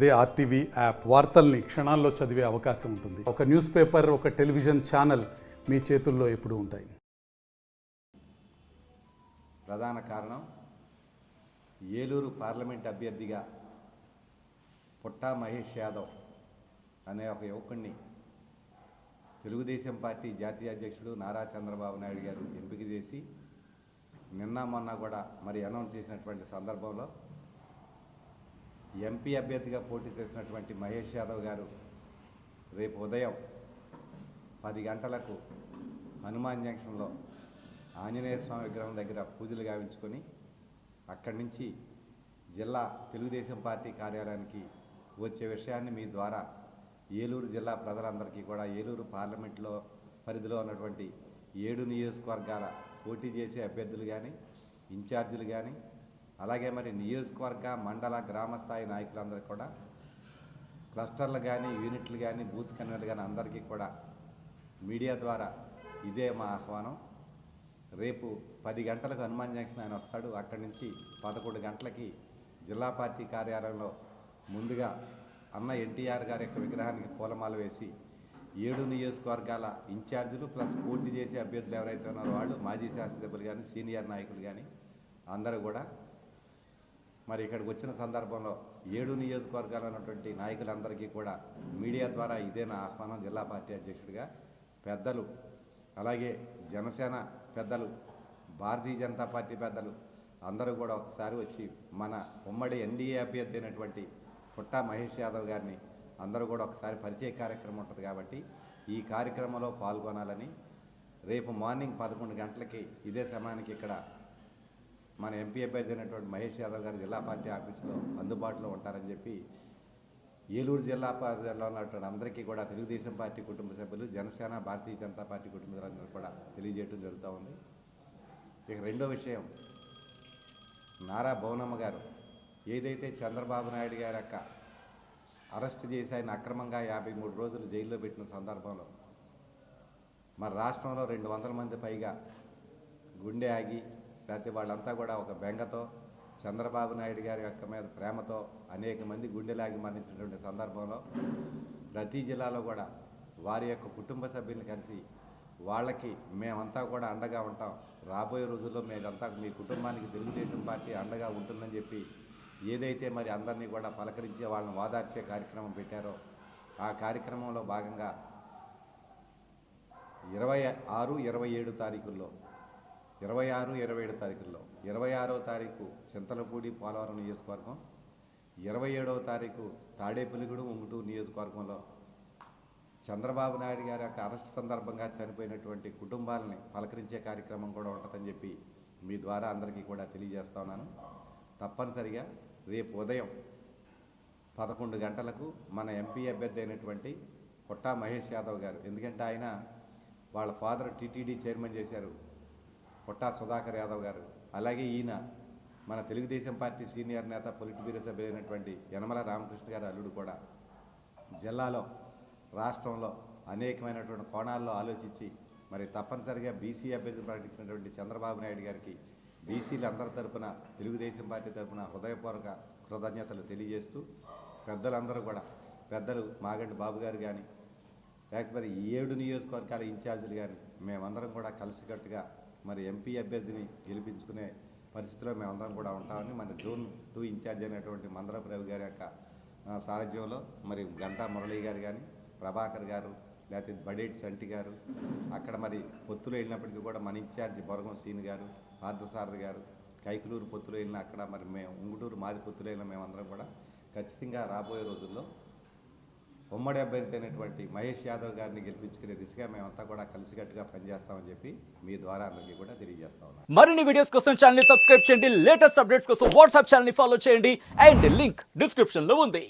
అదే RTV app వార్తల్ని క్షణాల్లో చదివే అవకాశం ఉంటుంది. ఒక న్యూస్ పేపర్, ఒక టెలివిజన్ ఛానల్ మీ చేతుల్లో ఎప్పుడూ ఉంటాయి. ప్రధాన కారణం ఏలూరు పార్లమెంట్ అభ్యర్థిగా పుట్టా మహేష్ యాదవ్ అనే ఒక యువకుడిని తెలుగుదేశం పార్టీ జాతీయ అధ్యక్షుడు నారా చంద్రబాబు నాయుడు గారు ఎంపిక చేసి నిన్న మొన్న కూడా మరి అనౌన్స్ చేసినటువంటి సందర్భంలో ఎంపీ అభ్యర్థిగా పోటీ చేసినటువంటి మహేష్ యాదవ్ గారు రేపు ఉదయం 10 గంటలకు హనుమాన్ జంక్షన్లో ఆంజనేయ స్వామి విగ్రహం దగ్గర పూజలు గావించుకొని అక్కడి నుంచి జిల్లా తెలుగుదేశం పార్టీ కార్యాలయానికి వచ్చే విషయాన్ని మీ ద్వారా ఏలూరు జిల్లా ప్రజలందరికీ కూడా ఏలూరు పార్లమెంట్లో పరిధిలో ఉన్నటువంటి 7 నియోజకవర్గాల పోటీ చేసే అభ్యర్థులు కానీ ఇన్ఛార్జీలు కానీ అలాగే మరి నియోజకవర్గ మండల గ్రామ స్థాయి నాయకులందరికీ కూడా క్లస్టర్లు కానీ యూనిట్లు కానీ బూత్ కన్వీనర్లు కానీ అందరికీ కూడా మీడియా ద్వారా ఇదే మా ఆహ్వానం. రేపు 10 గంటలకు హనుమాన్ జంక్షన్ ఆయన వస్తాడు. అక్కడి నుంచి 11 గంటలకి జిల్లా పార్టీ కార్యాలయంలో ముందుగా అన్న ఎన్టీఆర్ గారి యొక్క విగ్రహానికి పూలమాల వేసి 7 నియోజకవర్గాల ఇన్ఛార్జీలు ప్లస్ పోటీ చేసే అభ్యర్థులు ఎవరైతే ఉన్నారో వాళ్ళు మాజీ శాసనసభ్యులు కానీ సీనియర్ నాయకులు కానీ అందరూ కూడా మరి ఇక్కడికి వచ్చిన సందర్భంలో 7 నియోజకవర్గాలు ఉన్నటువంటి నాయకులందరికీ కూడా మీడియా ద్వారా ఇదే నా ఆహ్వానం. జిల్లా పార్టీ అధ్యక్షుడిగా పెద్దలు, అలాగే జనసేన పెద్దలు, భారతీయ జనతా పార్టీ పెద్దలు అందరూ కూడా ఒకసారి వచ్చి మన ఉమ్మడి ఎన్డీఏ అభ్యర్థి అయినటువంటి పుట్టా మహేష్ యాదవ్ గారిని అందరూ కూడా ఒకసారి పరిచయ కార్యక్రమం ఉంటుంది కాబట్టి ఈ కార్యక్రమంలో పాల్గొనాలని రేపు మార్నింగ్ 11 గంటలకి ఇదే సమయానికి ఇక్కడ మన ఎంపీ అభ్యర్థి అయినటువంటి మహేష్ యాదవ్ గారు జిల్లా పార్టీ ఆఫీసులో అందుబాటులో ఉంటారని చెప్పి ఏలూరు జిల్లా పరిధిలో ఉన్నటువంటి అందరికీ కూడా తెలుగుదేశం పార్టీ కుటుంబ సభ్యులు, జనసేన, భారతీయ జనతా పార్టీ కుటుంబ సభ్యులందరూ కూడా తెలియజేయడం జరుగుతూ ఉంది. ఇక రెండో విషయం, నారా భువనమ్మ గారు ఏదైతే చంద్రబాబు నాయుడు గారి యొక్క అరెస్ట్ చేసి ఆయన అక్రమంగా 53 రోజులు జైల్లో పెట్టిన సందర్భంలో మన రాష్ట్రంలో 200 మంది పైగా గుండె ఆగి లేకపోతే వాళ్ళంతా కూడా ఒక బెంగతో చంద్రబాబు నాయుడు గారి యొక్క మీద ప్రేమతో అనేక మంది గుండెలాగి మరణించినటువంటి సందర్భంలో ప్రతి జిల్లాలో కూడా వారి యొక్క కుటుంబ సభ్యులను కలిసి వాళ్ళకి మేమంతా కూడా అండగా ఉంటాం, రాబోయే రోజుల్లో మేమంతా మీ కుటుంబానికి తెలుగుదేశం పార్టీ అండగా ఉంటుందని చెప్పి ఏదైతే మరి అందరినీ కూడా పలకరించే వాళ్ళని ఓదార్చే కార్యక్రమం పెట్టారో ఆ కార్యక్రమంలో భాగంగా 26, 27 తారీఖుల్లో 26, 27 తారీఖుల్లో 26వ తారీఖు చింతలపూడి పోలవరం నియోజకవర్గం, 27వ తారీఖు తాడేపల్లిగూడెం ఉంగుటూరు నియోజకవర్గంలో చంద్రబాబు నాయుడు గారి యొక్క అరెస్ట్ సందర్భంగా చనిపోయినటువంటి కుటుంబాలని పలకరించే కార్యక్రమం కూడా ఉంటుందని చెప్పి మీ ద్వారా అందరికీ కూడా తెలియజేస్తా ఉన్నాను. తప్పనిసరిగా రేపు ఉదయం 11 గంటలకు మన ఎంపీ అభ్యర్థి అయినటువంటి పుట్టా మహేష్ యాదవ్ గారు, ఎందుకంటే ఆయన వాళ్ళ ఫాదర్ టీటీడీ చైర్మన్ చేశారు పుట్టా సుధాకర్ యాదవ్ గారు, అలాగే ఈయన మన తెలుగుదేశం పార్టీ సీనియర్ నేత పొలిట్ బ్యూరో సభ్యులైనటువంటి యనమల రామకృష్ణ గారి అల్లుడు కూడా జిల్లాలో రాష్ట్రంలో అనేకమైనటువంటి కోణాల్లో ఆలోచించి మరి తప్పనిసరిగా బీసీ అభ్యర్థి ప్రకటించినటువంటి చంద్రబాబు నాయుడు గారికి బీసీలందరి తరఫున తెలుగుదేశం పార్టీ తరఫున హృదయపూర్వక కృతజ్ఞతలు తెలియజేస్తూ పెద్దలందరూ కూడా పెద్దలు మాగంటి బాబు గారు కానీ లేకపోతే 7 నియోజకవర్గాల ఇన్ఛార్జీలు కానీ మేమందరం కూడా కలిసికట్టుగా మరి ఎంపీ అభ్యర్థిని గెలిపించుకునే పరిస్థితిలో మేమందరం కూడా ఉంటామని మన జోన్ 2 ఇన్ఛార్జ్ అయినటువంటి మందరపు రవి గారి యొక్క సారథ్యంలో మరి గంటా మురళీ గారు కానీ ప్రభాకర్ గారు లేకపోతే బడేటి చంటి గారు అక్కడ మరి పొత్తులో వెళ్ళినప్పటికీ కూడా మన ఇన్ఛార్జి బొరగం సీని గారు, పార్థసారథి గారు, కైకులూరు పొత్తులో వెళ్ళిన అక్కడ మరి మేము ఉంగుటూరు మాది పొత్తులో వెళ్ళిన మేమందరం కూడా ఖచ్చితంగా రాబోయే రోజుల్లో ఉమ్మడి అభ్యర్థి అయినటువంటి మహేష్ యాదవ్ గారిని గెలిపించుకునే దిశగా మేమంతా కూడా కలిసికట్టుగా పనిచేస్తామని చెప్పి మీ ద్వారా అందరికీ కూడా తెలియజేస్తా ఉన్నాం. మరిన్ని వీడియోస్ కోసం ఛానల్ ని సబ్స్క్రైబ్ చేయండి, లేటెస్ట్ అప్డేట్స్ కోసం వాట్సాప్ ఛానల్ ని ఫాలో చేయండి అండ్ లింక్ డిస్క్రిప్షన్ లో ఉంది.